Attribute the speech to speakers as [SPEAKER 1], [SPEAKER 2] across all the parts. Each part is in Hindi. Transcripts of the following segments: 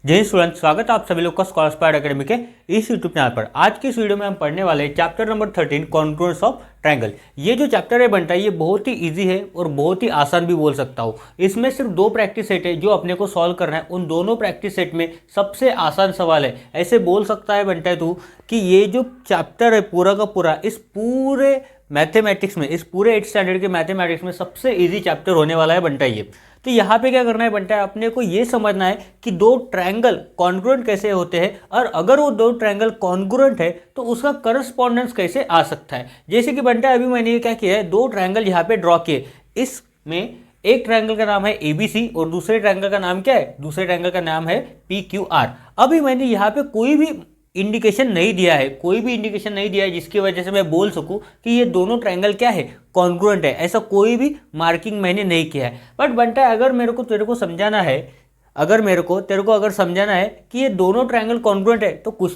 [SPEAKER 1] जय स्टूडेंट, स्वागत है आप सभी लोग का स्कॉलर एकेडमी के इस यूट्यूब चैनल पर। आज की इस वीडियो में हम पढ़ने वाले हैं chapter number 13 congruence of triangle. ये जो चैप्टर है बनता है ये बहुत ही इजी है और बहुत ही आसान भी बोल सकता हूँ। इसमें सिर्फ दो प्रैक्टिस सेट है जो अपने को सॉल्व करना है। उन दोनों प्रैक्टिस सेट में सबसे आसान सवाल है, ऐसे बोल सकता है बनता है तू कि ये जो चैप्टर है पूरा का पूरा इस पूरे मैथमेटिक्स में, इस पूरे 8th स्टैंडर्ड के मैथमेटिक्स में सबसे इजी चैप्टर होने वाला है बनता है ये। तो यहाँ पे क्या करना है बनता है, अपने को ये समझना है कि दो ट्रायंगल कॉन्ग्रुएंट कैसे होते हैं और अगर वो दो ट्रायंगल कॉन्ग्रुएंट है तो उसका करस्पॉन्डेंस कैसे आ सकता है। जैसे कि बनता है अभी मैंने ये क्या किया है, दो ट्रायंगल यहाँ पे ड्रॉ किए। इसमें एक ट्रायंगल का नाम है ABC और दूसरे ट्रायंगल का नाम क्या है, दूसरे ट्रायंगल का नाम है PQR। अभी मैंने यहाँ पे कोई भी इंडिकेशन नहीं दिया है, कोई भी इंडिकेशन नहीं दिया है जिसकी वजह से मैं बोल सकूं कि ये दोनों ट्रायंगल क्या है, कॉन्ग्रुएंट है। ऐसा कोई भी मार्किंग मैंने नहीं किया है। बट बनता है अगर मेरे को तेरे को समझाना है, अगर मेरे को तेरे को अगर समझाना है कि ये दोनों ट्रायंगल कॉन्ग्रुएंट है तो कुछ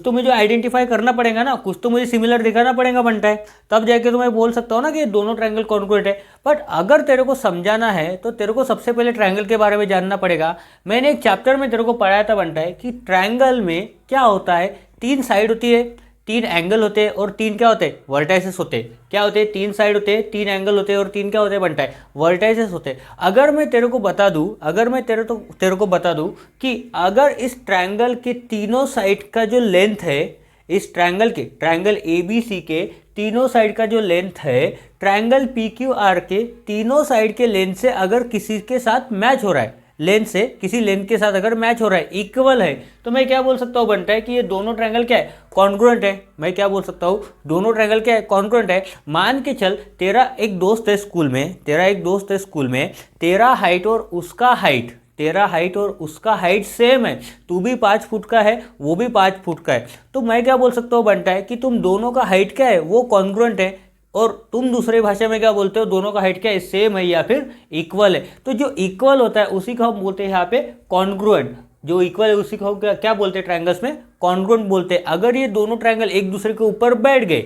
[SPEAKER 1] तो मुझे आइडेंटिफाई करना पड़ेगा ना, कुछ तो मुझे सिमिलर दिखाना पड़ेगा बनता है, तब जाके तो मैं बोल सकता हूँ ना कि ये दोनों ट्रायंगल कॉन्ग्रुएंट है। बट अगर तेरे को समझाना है तो तेरे को सबसे पहले ट्रायंगल के बारे में जानना पड़ेगा। मैंने एक चैप्टर में तेरे को पढ़ाया था बनता है कि ट्रायंगल में क्या होता है, तीन साइड होती है, तीन एंगल होते हैं और तीन क्या होते हैं, वर्टाइसेस होते हैं। क्या होते हैं, तीन साइड होते हैं, तीन एंगल होते हैं और तीन क्या होते हैं बनता है, वर्टाइसेस होते हैं। अगर मैं तेरे को बता दूं, अगर मैं तेरे को बता दूं कि अगर इस ट्रायंगल के तीनों साइड का जो लेंथ है, इस ट्रायंगल ABC के तीनों साइड का जो लेंथ है, ट्रायंगल PQR के तीनों साइड के लेंथ से अगर किसी के साथ मैच हो रहा है, लेंथ से किसी लेंथ के साथ अगर मैच हो रहा है, इक्वल है, तो मैं क्या बोल सकता हूँ बनता है कि ये दोनों ट्रायंगल क्या है, कॉन्ग्रुएंट है। मैं क्या बोल सकता हूँ, दोनों ट्रायंगल क्या है, कॉन्ग्रुएंट है। मान के चल तेरा एक दोस्त है स्कूल में, तेरा हाइट और उसका हाइट, तेरा हाइट और उसका हाइट सेम है। तू भी 5 फुट का है, वो भी 5 फुट का है। तो मैं क्या बोल सकता हूँ बनता है कि तुम दोनों का हाइट क्या है, वो कॉन्ग्रुएंट है। और तुम दूसरे भाषा में क्या बोलते हो, दोनों का हाइट क्या है, सेम है या फिर इक्वल है। तो जो इक्वल होता है उसी को हम बोलते हैं यहाँ पे कॉन्ग्रुएंट। जो इक्वल है उसी को हम क्या बोलते हैं, ट्रायंगल्स में कॉन्ग्रुएंट बोलते हैं। अगर ये दोनों ट्रायंगल एक दूसरे के ऊपर बैठ गए,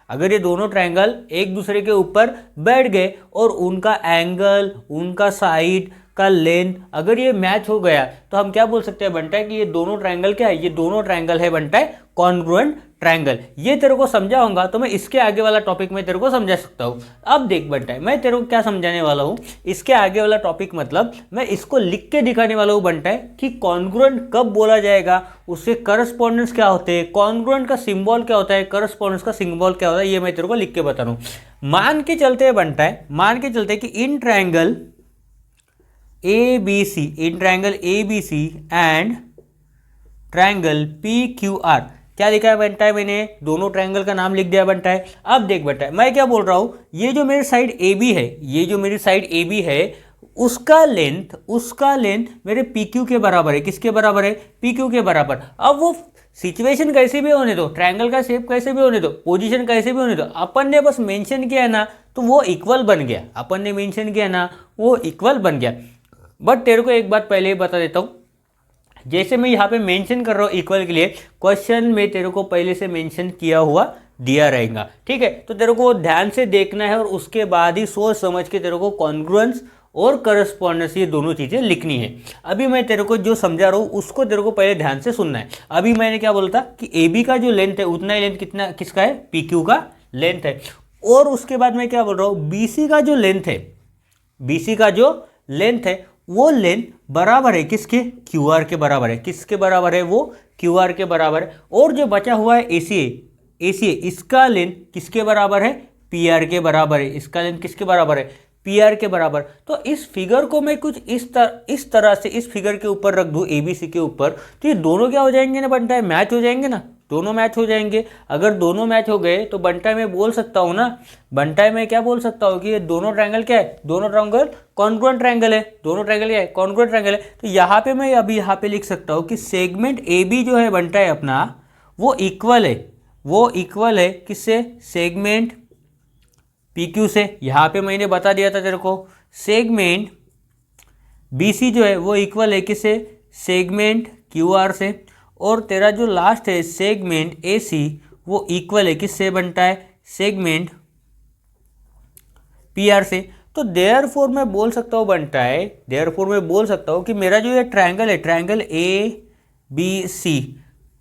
[SPEAKER 1] अगर ये दोनों ट्रायंगल एक दूसरे के ऊपर बैठ गए और उनका एंगल, उनका साइड का लेंथ अगर ये मैच हो गया तो हम क्या बोल सकते हैं बनता है कि ये दोनों ट्रायंगल क्या है, ये दोनों ट्रायंगल है बनता है कॉन्ग्रुएंट ट्रायंगल। ये तेरे को समझा होगा तो मैं इसके आगे वाला टॉपिक में तेरे को समझा सकता हूँ। अब देख बनता है मैं तेरे को क्या समझाने वाला हूँ, इसके आगे वाला टॉपिक मतलब मैं इसको लिख के दिखाने वाला हूँ बनता है कि कॉन्ग्रुएंट कब बोला जाएगा, उसके करस्पॉन्डेंस क्या होते हैं, कॉन्ग्रुएंट का सिंबल क्या होता है, करस्पॉन्डेंस का सिंबल क्या होता है, ये मैं तेरे को लिख के बता रहा हूँ। मान के चलते बनता है, मान के चलते कि in triangle ABC and triangle PQR, क्या लिखा है बनता है, मैंने दोनों ट्रायंगल का नाम लिख दिया बनता है। अब देख बनता है मैं क्या बोल रहा हूँ, ये जो मेरी साइड AB है, ये जो मेरी साइड AB है उसका लेंथ मेरे PQ के बराबर है। किसके बराबर है, PQ के बराबर। अब वो सिचुएशन कैसे भी होने दो, ट्रायंगल का शेप कैसे भी होने दो, पोजीशन कैसे भी होने दो, अपन ने बस मेंशन किया है ना तो वो इक्वल बन गया, अपन ने मेंशन किया ना वो इक्वल बन गया। बट तेरे को एक बात पहले ही बता देता हूँ, जैसे मैं यहाँ पे मेंशन कर रहा हूँ इक्वल के लिए, क्वेश्चन में तेरे को पहले से मेंशन किया हुआ दिया रहेगा, ठीक है। तो तेरे को ध्यान से देखना है और उसके बाद ही सोच समझ के तेरे को कॉन्ग्रुएंस और करस्पॉन्डेंस ये दोनों चीज़ें लिखनी है। अभी मैं तेरे को जो समझा रहा हूँ उसको तेरे को पहले ध्यान से सुनना है। अभी मैंने क्या बोला था कि AB का जो लेंथ है उतना ही लेंथ कितना किसका है, PQ का लेंथ है। और उसके बाद मैं क्या बोल रहा हूँ, BC का जो लेंथ है, BC का जो लेंथ है वो लेंथ बराबर है किसके, QR के बराबर है। किसके बराबर है, वो QR के बराबर है। और जो बचा हुआ है ACA, इसका लेंथ किसके बराबर है, PR के बराबर है। इसका लेंथ किसके बराबर है, PR के बराबर। तो इस फिगर को मैं कुछ इस तरह से इस फिगर के ऊपर रख दूं, ABC के ऊपर, तो ये दोनों क्या हो जाएंगे ना बनता है, मैच हो जाएंगे ना, दोनों मैच हो जाएंगे। अगर दोनों मैच हो गए तो बनता मैं बोल सकता हूँ ना, बनता मैं क्या बोल सकता हूँ कि ये दोनों ट्रायंगल क्या है, दोनों ट्रायंगल कॉन्ग्रुएंट ट्रायंगल है, दोनों ट्रायंगल क्या है, कॉन्ग्रुएंट ट्रायंगल है। तो यहाँ पे मैं अभी यहाँ पे लिख सकता हूँ कि सेगमेंट AB जो है बनता है अपना, वो इक्वल है किससे, सेगमेंट PQ से। यहाँ पे मैंने बता दिया था तेरे को, सेगमेंट BC जो है वो इक्वल है किससे, सेगमेंट QR से। और तेरा जो लास्ट है सेगमेंट AC वो इक्वल है किससे बनता है, सेगमेंट PR से। तो देयरफॉर मैं बोल सकता हूँ बनता है, देयरफॉर मैं बोल सकता हूँ कि मेरा जो ये ट्रायंगल है, ट्रायंगल ए बी सी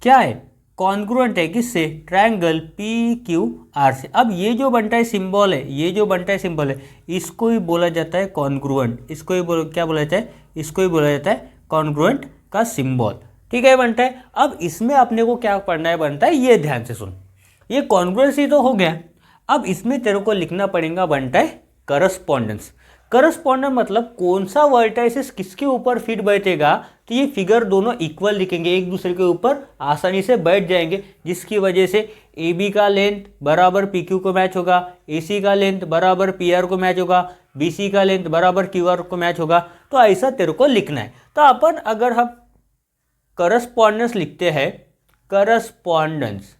[SPEAKER 1] क्या है, कॉन्ग्रुएंट है किससे, ट्रायंगल पी क्यू आर से। अब ये जो बनता है सिंबल है, ये जो बनता है सिंबल है, इसको ही बोला जाता है कॉन्ग्रुएंट। इसको ही क्या बोला जाता है, इसको ही बोला जाता है कॉन्ग्रुएंट का सिंबल। ठीक है बनता है। अब इसमें अपने को क्या पढ़ना है बनता है, ये ध्यान से सुन। ये कॉन्ग्रुएंसी तो हो गया, अब इसमें तेरे को लिखना पड़ेगा बनता है करस्पॉन्डेंस। करस्पॉन्डेंस मतलब कौन सा वर्टाइसिस किसके ऊपर फिट बैठेगा, तो ये फिगर दोनों इक्वल दिखेंगे, एक दूसरे के ऊपर आसानी से बैठ जाएंगे, जिसकी वजह से ए बी का लेंथ बराबर पी क्यू को मैच होगा, ए सी का लेंथ बराबर पी आर को मैच होगा, बी सी का लेंथ बराबर क्यू आर को मैच होगा। तो ऐसा तेरे को लिखना है। तो अपन अगर हम करस्पॉन्डेंस लिखते हैं, करस्पॉन्डेंस,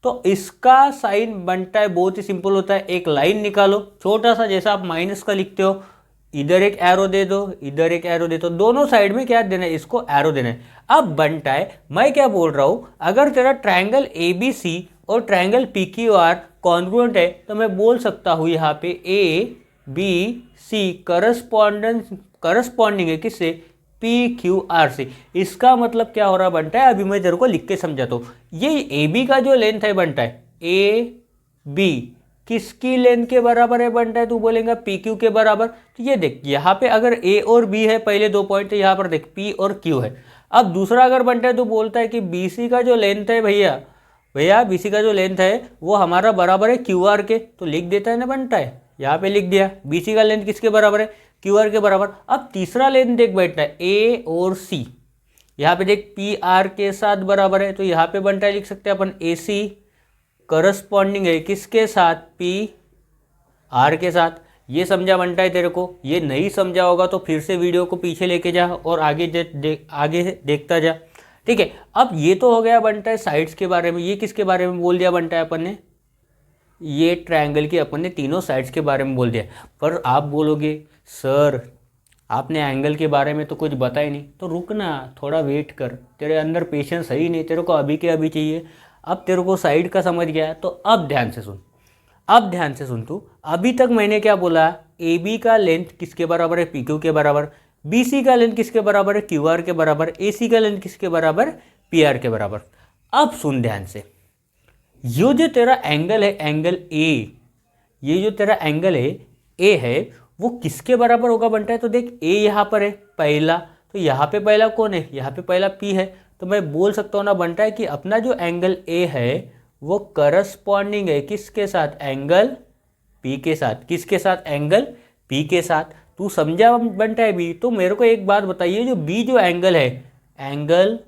[SPEAKER 1] तो इसका साइन बनता है, बहुत ही सिंपल होता है। एक लाइन निकालो छोटा सा, जैसा आप माइनस का लिखते हो, इधर एक एरो दे दो, इधर एक एरो दे दो, दोनों साइड में क्या देना है, इसको एरो देना है। अब बनता है, मैं क्या बोल रहा हूं, अगर तेरा ट्रायंगल ए बी सी और triangle P Q R congruent है, तो मैं बोल सकता हूं यहाँ पे ए बी सी करस्पॉन्डिंग है किससे, पी क्यू आर से। इसका मतलब क्या हो रहा बनता है, अभी मैं तेरे को लिख के समझाता हूँ। ये ए बी का जो लेंथ है बनता है, ए बी किसकी लेंथ के बराबर है बनता है, तू बोलेगा पी क्यू के बराबर। तो ये देख, यहाँ पे अगर ए और बी है, पहले 2 पॉइंट, तो यहाँ पर देख पी और क्यू है। अब दूसरा अगर बनता है तो बोलता है कि बी सी का जो लेंथ है भैया बी सी का जो लेंथ है वो हमारा बराबर है क्यू आर के, तो लिख देता है ना बनता है, यहाँ पे लिख दिया बी सी का लेंथ किसके बराबर है, क्यू आर के बराबर। अब तीसरा लेंथ देख बैठना है ए और सी, यहाँ पे देख पी आर के साथ बराबर है, तो यहाँ पे बनता है लिख सकते हैं अपन ए सी करस्पॉन्डिंग है किसके साथ, पी आर के साथ। ये समझा बनता है तेरे को, ये नहीं समझा होगा तो फिर से वीडियो को पीछे लेके जा और आगे देखता जा। ठीक है, अब ये तो हो गया बनता है साइड्स के बारे में। ये किसके बारे में बोल दिया बनता है अपन ने, ये ट्रायंगल की अपन ने तीनों साइड्स के बारे में बोल दिया। पर आप बोलोगे सर आपने एंगल के बारे में तो कुछ बताया नहीं, तो रुकना, थोड़ा वेट कर, तेरे अंदर पेशेंस है ही नहीं, तेरे को अभी के अभी चाहिए। अब तेरे को साइड का समझ गया है, तो अब ध्यान से सुन, अब ध्यान से सुन तू। अभी तक मैंने क्या बोला, ए बी का लेंथ किसके बराबर है, पी क्यू के बराबर, बी सी का लेंथ किसके बराबर है, क्यू आर के बराबर, ए सी का लेंथ किसके बराबर, पी आर के बराबर। अब सुन ध्यान से, ये जो तेरा एंगल है, एंगल ए, ये जो तेरा एंगल है ए है, वो किसके बराबर होगा बनता है, तो देख ए यहाँ पर है पहला, तो यहाँ पे पहला कौन है, यहाँ पे पहला पी है, तो मैं बोल सकता हूँ ना बनता है कि अपना जो एंगल ए है वो करस्पॉन्डिंग है किसके साथ, एंगल पी के साथ। किसके साथ, एंगल पी के साथ। तू समझा बनता है बी। तो मेरे को एक बात बताइए, जो बी जो एंगल है, एंगल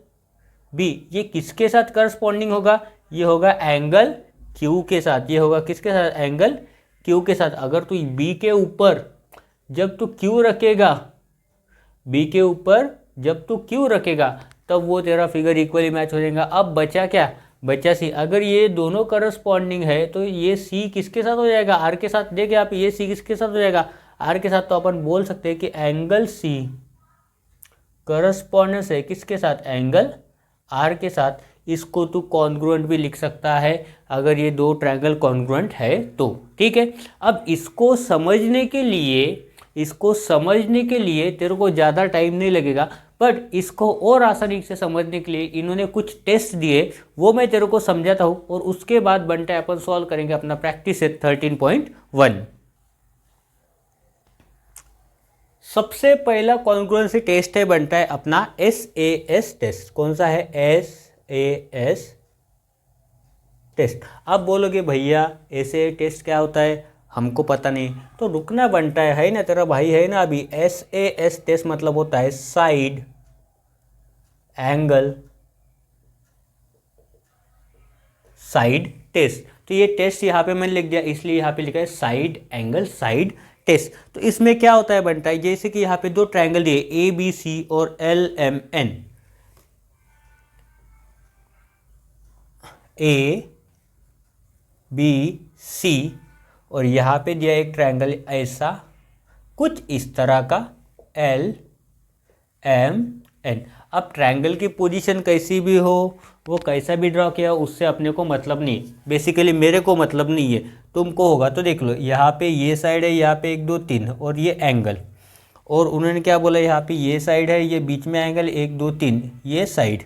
[SPEAKER 1] बी, ये किसके साथ करस्पॉन्डिंग होगा, ये होगा एंगल क्यू के साथ। ये होगा किसके साथ, एंगल क्यू के साथ। अगर तू बी के ऊपर जब तू क्यू रखेगा, बी के ऊपर जब तू क्यू रखेगा, तब वो तेरा फिगर इक्वली मैच हो जाएगा। अब बचा क्या, बचा सी। अगर ये दोनों करस्पॉन्डिंग है तो ये सी किसके साथ हो जाएगा, आर के साथ। देखिए आप, ये सी किसके साथ हो जाएगा, आर के साथ। तो अपन बोल सकते हैं कि एंगल सी करस्पॉन्डेंस है किसके साथ, एंगल आर के साथ। इसको तू कॉन्ग्रुएंट भी लिख सकता है अगर ये दो ट्रायंगल कॉन्ग्रुएंट है तो। ठीक है, अब इसको समझने के लिए तेरे को ज़्यादा टाइम नहीं लगेगा, बट इसको और आसानी से समझने के लिए इन्होंने कुछ टेस्ट दिए, वो मैं तेरे को समझाता हूँ, और उसके बाद बनता है अपन सॉल्व करेंगे अपना प्रैक्टिस सेट 13.1। सबसे पहला कॉन्ग्रुएंसी टेस्ट है बनता है अपना SAS टेस्ट। कौन सा है, SAS टेस्ट। अब बोलोगे भैया SAS टेस्ट क्या होता है, हमको पता नहीं, तो रुकना बनता है ना, तेरा भाई है ना अभी। SAS टेस्ट मतलब होता है साइड एंगल साइड टेस्ट। तो ये टेस्ट यहाँ पे मैंने लिख दिया, इसलिए यहाँ पे लिखा है साइड एंगल साइड टेस्ट। तो इसमें क्या होता है बनता है, जैसे कि यहाँ पे दो ट्रायंगल दिए ABC और LMN, ABC, और यहाँ पे दिया एक ट्रायंगल ऐसा कुछ इस तरह का LMN। एन। अब ट्रायंगल की पोजीशन कैसी भी हो, वो कैसा भी ड्रॉ किया उससे अपने को मतलब नहीं, बेसिकली मेरे को मतलब नहीं है, तुमको होगा। तो देख लो यहाँ पे ये साइड है, यहाँ पे 1 2 3 और ये एंगल, और उन्होंने क्या बोला यहाँ पे ये साइड है, ये बीच में एंगल 1 2 3 ये साइड,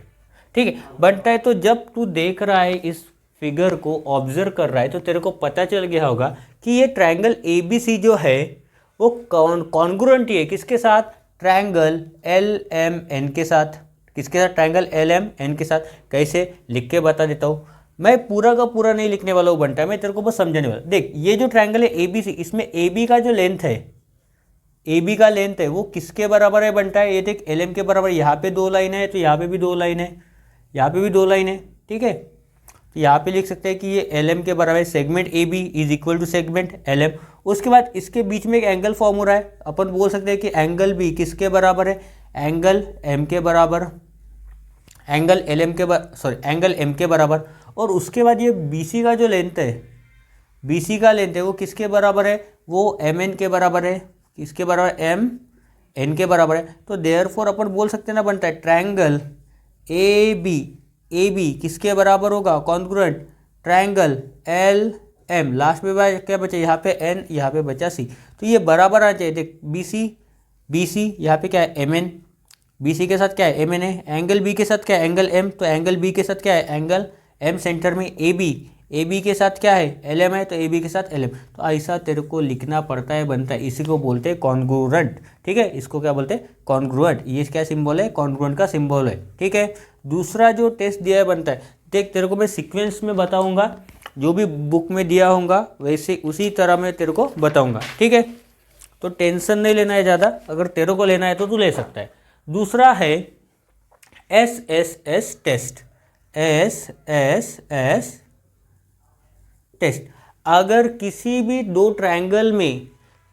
[SPEAKER 1] ठीक है बनता है। तो जब तू देख रहा है इस फिगर को ऑब्जर्व कर रहा है तो तेरे को पता चल गया होगा कि ये ट्रायंगल ABC जो है वो कॉन्ग्रुएंट है किसके साथ, ट्रायंगल LMN के साथ। किसके साथ, ट्रायंगल LMN के साथ। कैसे लिख के बता देता हूँ, मैं पूरा का पूरा नहीं लिखने वाला हूँ बनता है, मैं तेरे को बस समझाने वाला। देख ये जो ट्रायंगल है ABC, इसमें AB का जो लेंथ है, AB का लेंथ है वो किसके बराबर है बनता है, ये देख LM के बराबर। यहाँ पे 2 लाइन है तो यहाँ पे भी 2 लाइन है, यहाँ पे भी 2 लाइन है, ठीक है। तो यहाँ पे लिख सकते हैं कि ये LM के बराबर है, segment AB is equal to segment LM। उसके बाद इसके बीच में एक एंगल फॉर्म हो रहा है, अपन बोल सकते हैं कि एंगल B किसके बराबर है, एंगल M के बराबर, एंगल LM के एंगल M के बराबर। और उसके बाद ये BC का जो लेंथ है, BC का लेंथ है वो किसके बराबर है, वो MN के बराबर है। किसके बराबर, MN के बराबर है। तो देयरफॉर अपन बोल सकते हैं ना बनता है ट्रायंगल AB किसके बराबर होगा, कॉन्ग्रुएंट ट्रायंगल LM। लास्ट में क्या बचा, यहाँ पे N, यहाँ पे बचा C, तो ये बराबर आना चाहिए। देख BC यहाँ पे क्या है, MN, BC के साथ क्या है, MN है। एंगल B के साथ क्या है, एंगल M, तो एंगल B के साथ क्या है, एंगल M। सेंटर में AB के साथ क्या है, LM है, तो AB के साथ LM। तो ऐसा तेरे को लिखना पड़ता है बनता है, इसी को बोलते हैं कॉन्ग्रुएंट, ठीक है। इसको क्या बोलते हैं, कॉन्ग्रुएंट। ये क्या सिंबल है, कॉन्ग्रुएंट का सिंबल है, ठीक है। दूसरा जो टेस्ट दिया है बनता है, देख तेरे को मैं सीक्वेंस में बताऊंगा, जो भी बुक में दिया होगा वैसे उसी तरह मैं तेरे को बताऊंगा, ठीक है। तो टेंशन नहीं लेना है ज़्यादा, अगर तेरे को लेना है तो तू ले सकता है। दूसरा है SSS टेस्ट, SSS टेस्ट। अगर किसी भी 2 ट्रायंगल में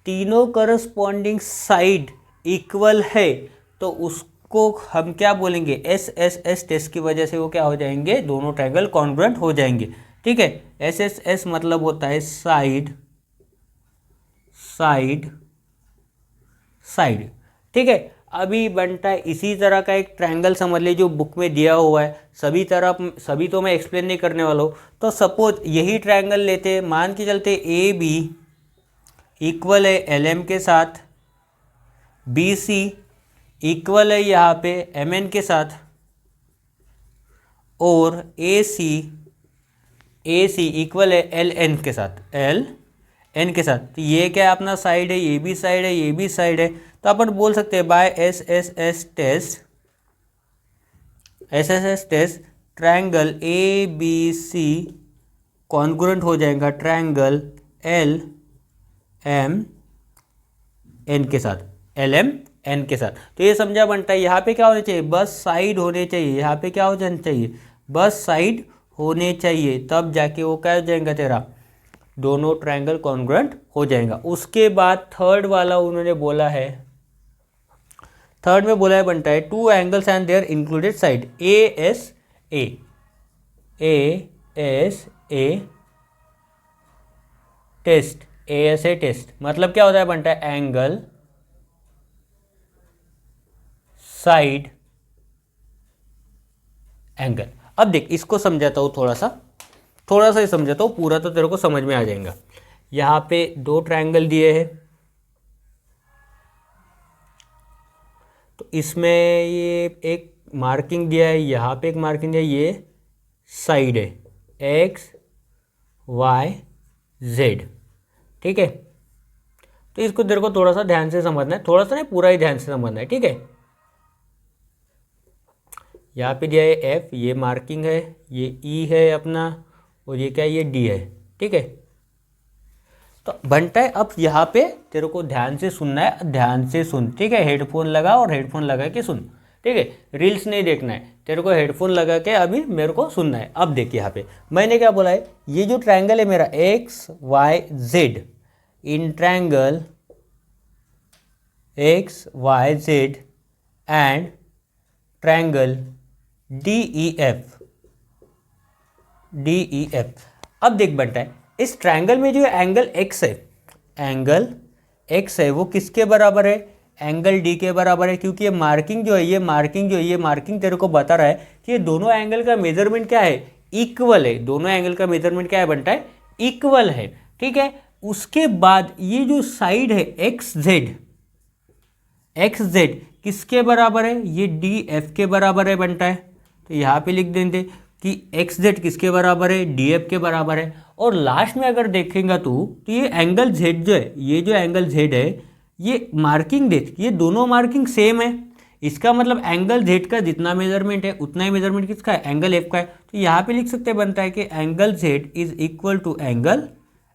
[SPEAKER 1] तीनों करस्पॉन्डिंग साइड इक्वल है तो उसको हम क्या बोलेंगे, SSS टेस्ट की वजह से वो क्या हो जाएंगे, दोनों ट्रायंगल कॉन्ग्रुएंट हो जाएंगे, ठीक है। SSS मतलब होता है साइड साइड साइड, ठीक है। अभी बनता है इसी तरह का एक ट्रायंगल समझ लीजिए जो बुक में दिया हुआ है, सभी तो मैं एक्सप्लेन नहीं करने वाला हूँ। तो सपोज यही ट्रायंगल लेते, मान के चलते AB इक्वल है LM के साथ, BC इक्वल है यहाँ पे MN के साथ, और AC इक्वल है LN के साथ, LN के साथ। तो ये क्या है, अपना साइड है, ये भी साइड है, ये भी साइड है। तो अपन बोल सकते हैं by SSS test triangle ABC congruent हो जाएगा ट्रायंगल LMN के साथ, LMN के साथ। तो ये समझा बनता है, यहाँ पे क्या होना चाहिए, बस साइड होने चाहिए। यहाँ पे क्या हो जाना चाहिए, बस साइड होने चाहिए, तब जाके वो क्या हो जाएगा तेरा, दोनों ट्रायंगल कॉन्ग्रुएंट हो जाएगा। उसके बाद थर्ड वाला उन्होंने बोला है, थर्ड में बोला है बनता है 2 angles and their included side, ASA test. मतलब क्या होता है बनता है, एंगल साइड एंगल। अब देख इसको समझाता हूँ, थोड़ा सा ही समझाता हूँ, पूरा तो तेरे को समझ में आ जाएगा। यहाँ पे 2 ट्रायंगल दिए हैं, तो इसमें ये एक मार्किंग दिया है, यहाँ पे एक मार्किंग दिया है, ये साइड है X Y Z, ठीक है। तो इसको तेरे को थोड़ा सा ध्यान से समझना है, थोड़ा सा नहीं पूरा ही ध्यान से समझना है, ठीक है। यहाँ पे दिया है F, ये मार्किंग है, ये E है अपना, और ये क्या है, ये D है, ठीक है। तो बनता है अब यहाँ पे तेरे को ध्यान से सुनना है, ध्यान से सुन, ठीक है। हेडफोन लगा और हेडफोन लगा के सुन, ठीक है। रील्स नहीं देखना है, तेरे को हेडफोन लगा के अभी मेरे को सुनना है। अब देखिए यहाँ पे मैंने क्या बोला है, ये जो ट्रायंगल है मेरा XYZ, in triangle XYZ and triangle DEF। अब देख बनता है इस ट्रायंगल में जो एंगल X है, वो किसके बराबर है, एंगल डी के बराबर है, क्योंकि ये मार्किंग जो है ये मार्किंग तेरे को बता रहा है कि ये दोनों एंगल का मेजरमेंट क्या है, इक्वल है। दोनों एंगल का मेजरमेंट क्या है बनता है, इक्वल है। ठीक है, उसके बाद ये जो साइड है एक्स जेड किसके बराबर है, ये डी एफ के बराबर है बनता है। तो यहाँ पे लिख देंगे कि एक्स जेड किसके बराबर है, डी एफ के बराबर है। और लास्ट में अगर देखेगा तो ये एंगल जेड जो है, ये जो एंगल जेड है, ये मार्किंग देख, ये दोनों मार्किंग सेम है। इसका मतलब एंगल जेड का जितना मेजरमेंट है उतना ही मेजरमेंट किसका है, एंगल एफ का है। तो यहाँ पे लिख सकते बनता है कि angle Z is equal to angle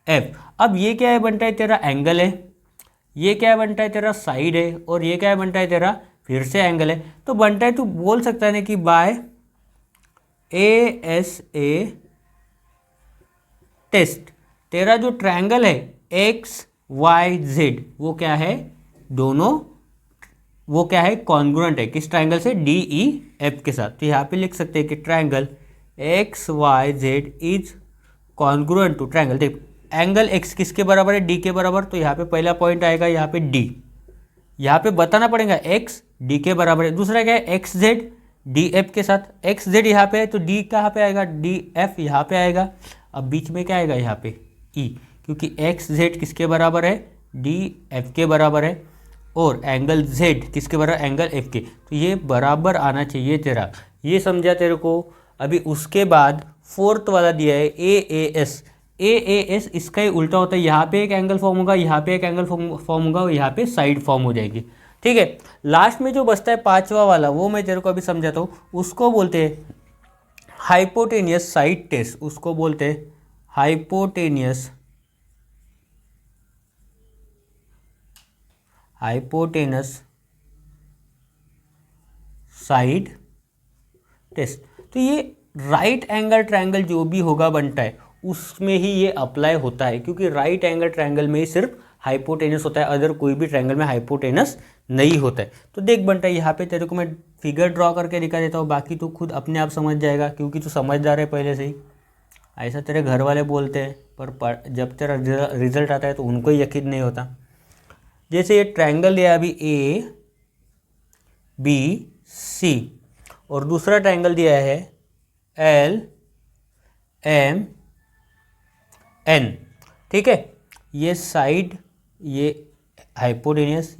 [SPEAKER 1] F. अब ये क्या है बनता है, तेरा एंगल है, ये क्या है बनता है, तेरा साइड है, और ये क्या है बनता है, तेरा फिर से एंगल है। तो बनता है, तू बोल सकता है ना कि बाय ए टेस्ट तेरा जो ट्रायंगल है एक्स वाई जेड वो क्या है, दोनों वो क्या है, कॉन्ग्रुएंट है। किस ट्रायंगल से, डी ई एफ के साथ। तो यहाँ पे लिख सकते हैं कि triangle X Y Z is congruent to triangle. देख एंगल एक्स किसके बराबर है, डी के बराबर। तो यहाँ पे पहला पॉइंट आएगा, यहाँ पे डी, यहाँ पे बताना पड़ेगा एक्स डी के बराबर है। दूसरा क्या है, एक्स जेड डी एफ के साथ। एक्स जेड यहाँ पे है तो डी कहाँ पे आएगा, डी एफ यहाँ पे आएगा। अब बीच में क्या आएगा, यहाँ पे ई, क्योंकि एक्स जेड किसके बराबर है, डी एफ के बराबर है, और एंगल जेड किसके बराबर, एंगल एफ के। तो ये बराबर आना चाहिए तेरा, ये समझा तेरे को। अभी उसके बाद फोर्थ वाला दिया है ए एस, इसका ही उल्टा होता है। यहाँ पे एक एंगल फॉर्म होगा, यहाँ पे एक एंगल फॉर्म होगा, और यहाँ पे साइड फॉर्म हो जाएगी। ठीक है, लास्ट में जो बचता है पांचवा वाला वो मैं तेरे को अभी समझाता हूँ। उसको बोलते हैं हाइपोटेनियस साइड टेस्ट, उसको बोलते हैं हाइपोटेनियस साइड टेस्ट। तो ये राइट एंगल ट्रायंगल जो भी होगा बनता है उसमें ही ये अप्लाई होता है, क्योंकि राइट एंगल ट्रायंगल में ही सिर्फ हाइपोटेनस होता है, अदर कोई भी ट्रायंगल में हाइपोटेनस नहीं होता है। तो देख बनता है, यहाँ पे तेरे को मैं फिगर ड्रॉ करके दिखा देता हूँ, बाकी तू खुद अपने आप समझ जाएगा, क्योंकि तू समझदार है पहले से ही। ऐसा तेरे घर वाले बोलते हैं, पर जब तेरा रिजल्ट आता है तो उनको ही यकीन नहीं होता। जैसे ये ट्रायंगल दिया अभी ए बी सी, और दूसरा ट्रायंगल दिया है एल एम एन। ठीक है, ये साइड, ये हाइपोटेनियस,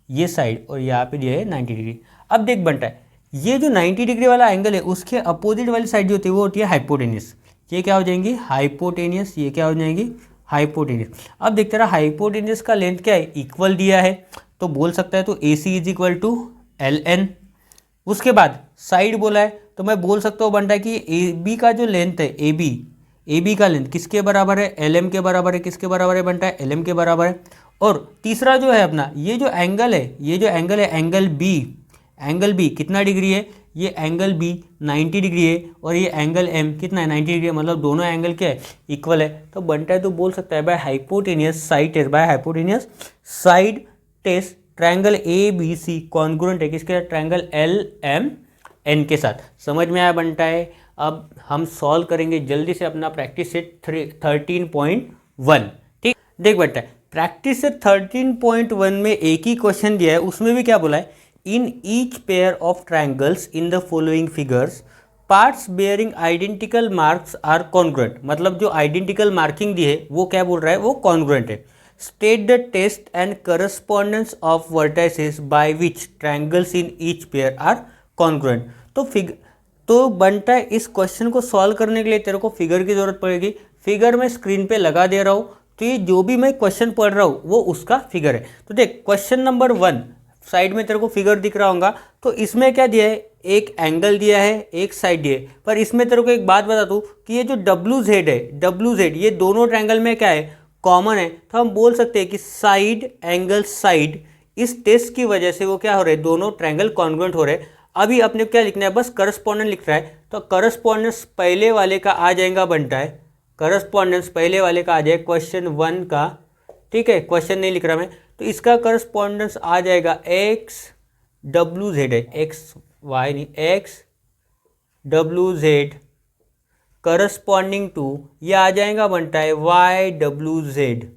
[SPEAKER 1] ये साइड, और यहाँ पे दिया है 90 डिग्री। अब देख बनता है, ये जो 90 डिग्री वाला एंगल है उसके अपोजिट वाली साइड जो होती है वो होती है हाइपोटेनियस। ये क्या हो जाएंगी, हाइपोटेनियस, ये क्या हो जाएंगी, हाइपोटेनियस। अब देखते रहा, हाइपोटेनियस का लेंथ क्या है, इक्वल दिया है, तो बोल सकता है तो A C is equal to L N. उसके बाद साइड बोला है तो मैं बोल सकता हूँ बनता है कि ए बी का जो लेंथ है, ए बी का लेंथ किसके बराबर है, एल एम के बराबर है। किसके बराबर है बनता है, एल एम के बराबर है। और तीसरा जो है अपना, ये जो एंगल है, एंगल बी कितना डिग्री है, ये एंगल बी 90 डिग्री है, और ये एंगल एम कितना है, 90 डिग्री है। मतलब दोनों एंगल क्या है, इक्वल है। तो बनता है तो बोल सकता है by hypotenuse side test triangle A B C congruent है किसके साथ, ट्रायंगल एल एम एन के साथ। समझ में आया बनता है। अब हम सॉल्व करेंगे जल्दी से अपना प्रैक्टिस सेट 13.1। ठीक, देख बनता है प्रैक्टिस सेट 13.1 में एक ही क्वेश्चन दिया है, उसमें भी क्या बोला है, in each pair of triangles in the following figures parts bearing identical marks are congruent. मतलब जो आइडेंटिकल मार्किंग दी है वो क्या बोल रहा है, वो कॉन्ग्रुएंट है। State the test and correspondence of vertices by which triangles in each pair are congruent. तो बनता है इस क्वेश्चन को सॉल्व करने के लिए तेरे को फिगर की जरूरत पड़ेगी। फिगर मैं स्क्रीन पे लगा दे रहा हूँ, तो ये जो भी मैं क्वेश्चन पढ़ रहा हूँ वो उसका फिगर है। तो देख क्वेश्चन नंबर 1 साइड में तेरे को फिगर दिख रहा होगा। तो इसमें क्या दिया है, एक एंगल दिया है, एक साइड दिया है। पर इसमें तेरे को एक बात बता दूँ कि ये जो डब्ल्यू जेड ये दोनों ट्रायंगल में क्या है, कॉमन है। तो हम बोल सकते हैं कि साइड एंगल साइड, इस टेस्ट की वजह से वो क्या हो रहे हैं, दोनों ट्रायंगल कॉन्ग्रुएंट हो रहे हैं। अभी अपने क्या लिखना है, बस करस्पॉन्डेंस लिख रहा है। तो करस्पॉन्डेंस पहले वाले का आ जाएगा बनता है, करस्पॉन्डेंस पहले वाले का आ जाएगा क्वेश्चन 1 का। ठीक है, क्वेश्चन नहीं लिख रहा मैं, तो इसका करस्पॉन्डेंस आ जाएगा एक्स डब्ल्यू जेड है, एक्स वाई नहीं, X W Z corresponding to, ये आ जाएगा बनता है Y W Z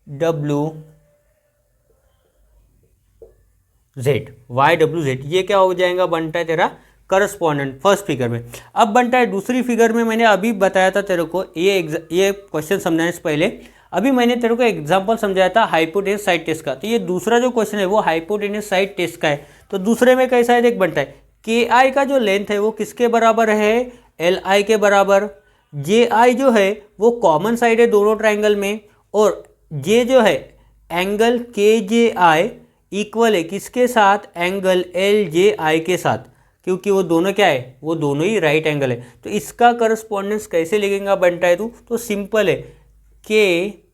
[SPEAKER 1] W Z, Y W Z, ये क्या हो जाएगा बनता है तेरा करस्पॉन्डेंट फर्स्ट फिगर में। अब बनता है दूसरी फिगर में, मैंने अभी बताया था तेरे को ये क्वेश्चन समझाने से पहले अभी मैंने तेरे को एग्जांपल समझाया था हाइपोटेन्यूस साइड टेस्ट का। तो ये दूसरा जो क्वेश्चन है वो हाइपोटेन्यूस साइड टेस्ट का है। तो दूसरे में कैसा है देख बनता है, के आई का जो लेंथ है वो किसके बराबर है, एल आई के बराबर। जे आई जो है वो कॉमन साइड है दोनों ट्राइंगल में, और जे जो है एंगल के जे आई इक्वल है किसके साथ, एंगल एल जे आई के साथ, क्योंकि वो दोनों क्या है, वो दोनों ही राइट एंगल है। तो इसका करस्पॉन्डेंस कैसे लिखेगा बनता है तू, तो सिंपल है, के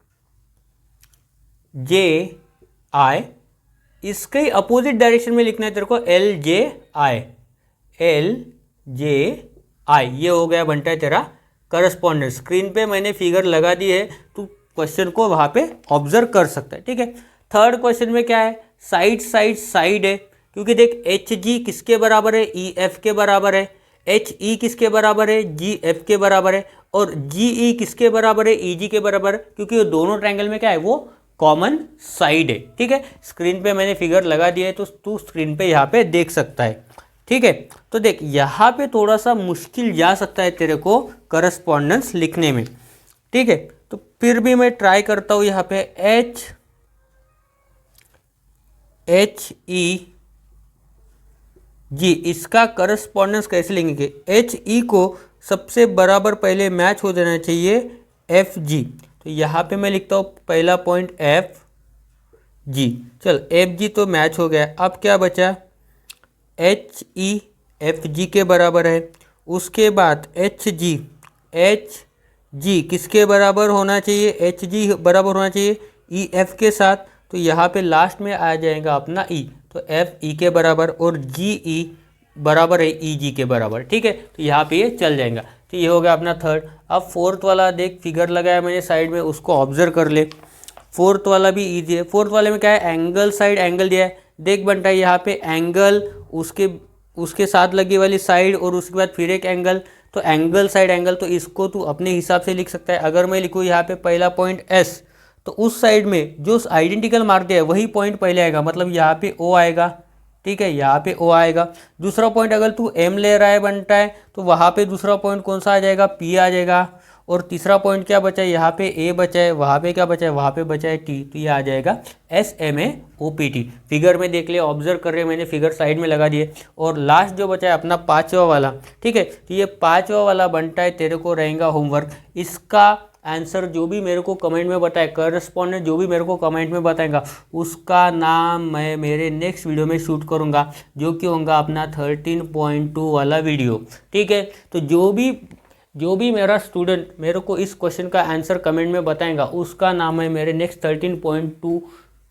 [SPEAKER 1] जे आई, इसके ही अपोजिट डायरेक्शन में लिखना है तेरे को, एल जे आई, एल जे आई, ये हो गया बनता है तेरा करस्पॉन्डेंस। स्क्रीन पे मैंने फिगर लगा दी है, तू क्वेश्चन को वहां पे ऑब्जर्व कर सकता है, ठीक है। थर्ड क्वेश्चन में क्या है, साइड साइड साइड है, क्योंकि देख एच जी किसके बराबर है, ई एफ के बराबर है, एच ई किसके बराबर है, जी एफ के बराबर है, और जी ई किसके बराबर है, ई जी के बराबर है, क्योंकि वो दोनों ट्रायंगल में क्या है, वो कॉमन साइड है, ठीक है। स्क्रीन पे मैंने फिगर लगा दिया है, तो तू स्क्रीन पे यहाँ पे देख सकता है, ठीक है। तो देख यहाँ पे थोड़ा सा मुश्किल जा सकता है तेरे को करस्पॉन्डेंस लिखने में, ठीक है। तो फिर भी मैं ट्राई करता हूँ यहाँ पे, एच ई जी, इसका करस्पॉन्डेंस कैसे लिखेंगे, एच ई को सबसे बराबर पहले मैच हो जाना चाहिए एफ जी। तो यहाँ पे मैं लिखता हूँ पहला पॉइंट एफ जी, चल एफ जी तो मैच हो गया। अब क्या बचा, एच ई एफ जी के बराबर है, उसके बाद एच जी किसके बराबर होना चाहिए, एच जी बराबर होना चाहिए ई एफ के साथ। तो यहाँ पे लास्ट में आ जाएगा अपना ई, तो एफ ई के बराबर, और जी ई बराबर है ई जी के बराबर, ठीक है। तो यहाँ पे ये चल जाएगा। तो ये हो गया अपना थर्ड। अब फोर्थ वाला देख, फिगर लगाया मैंने साइड में, उसको ऑब्जर्व कर ले। फोर्थ वाला भी ईजी है। फोर्थ वाले में क्या है, एंगल साइड एंगल दिया है, देख बनता है यहाँ पे एंगल, उसके साथ लगी वाली साइड, और उसके बाद फिर एक एंगल, तो एंगल साइड एंगल, तो इसको तू अपने हिसाब से लिख सकता है। अगर मैं लिखूँ यहाँ पे पहला पॉइंट एस, तो उस साइड में जो आइडेंटिकल मार्क दिया है वही पॉइंट पहले आएगा, मतलब यहाँ पे ओ आएगा, ठीक है, यहाँ पे ओ आएगा। दूसरा पॉइंट अगर तू एम ले रहा है बनता है, तो वहाँ पे दूसरा पॉइंट कौन सा आ जाएगा, पी आ जाएगा। और तीसरा पॉइंट क्या बचा है, यहाँ पे ए बचा है, वहाँ पे क्या बचा है, वहाँ पे बचा है टी, तो ये आ जाएगा S M A O P T. Figure में देख ले, ऑब्जर्व कर रहे हैं, मैंने फिगर साइड में लगा दिए। और लास्ट जो बचा है अपना पाँचवा वाला, ठीक है, तो ये पाँचवा वाला बनता है तेरे को रहेगा होमवर्क। इसका आंसर जो भी मेरे को कमेंट में बताए, करस्पॉन्डेंट जो भी मेरे को कमेंट में बताएगा, उसका नाम मैं मेरे नेक्स्ट वीडियो में शूट करूँगा, जो कि होगा अपना 13.2 वाला वीडियो, ठीक है। तो जो भी मेरा स्टूडेंट मेरे को इस क्वेश्चन का आंसर कमेंट में बताएगा, उसका नाम मैं मेरे नेक्स्ट 13.2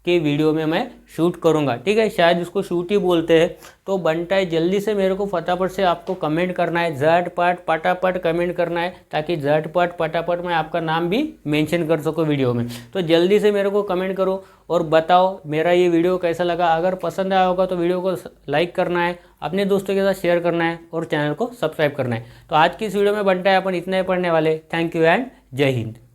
[SPEAKER 1] के वीडियो में मैं शूट करूंगा, ठीक है। शायद इसको शूट ही बोलते हैं। तो बनता है जल्दी से मेरे को फटाफट से आपको कमेंट करना है, झटपट पटापट कमेंट करना है, ताकि झटपट पटापट मैं आपका नाम भी मेंशन कर सकूं वीडियो में। तो जल्दी से मेरे को कमेंट करो और बताओ मेरा ये वीडियो कैसा लगा। अगर पसंद आया होगा तो वीडियो को लाइक करना है, अपने दोस्तों के साथ शेयर करना है, और चैनल को सब्सक्राइब करना है। तो आज की इस वीडियो में बनता है अपन इतना ही पढ़ने वाले। थैंक यू एंड जय हिंद।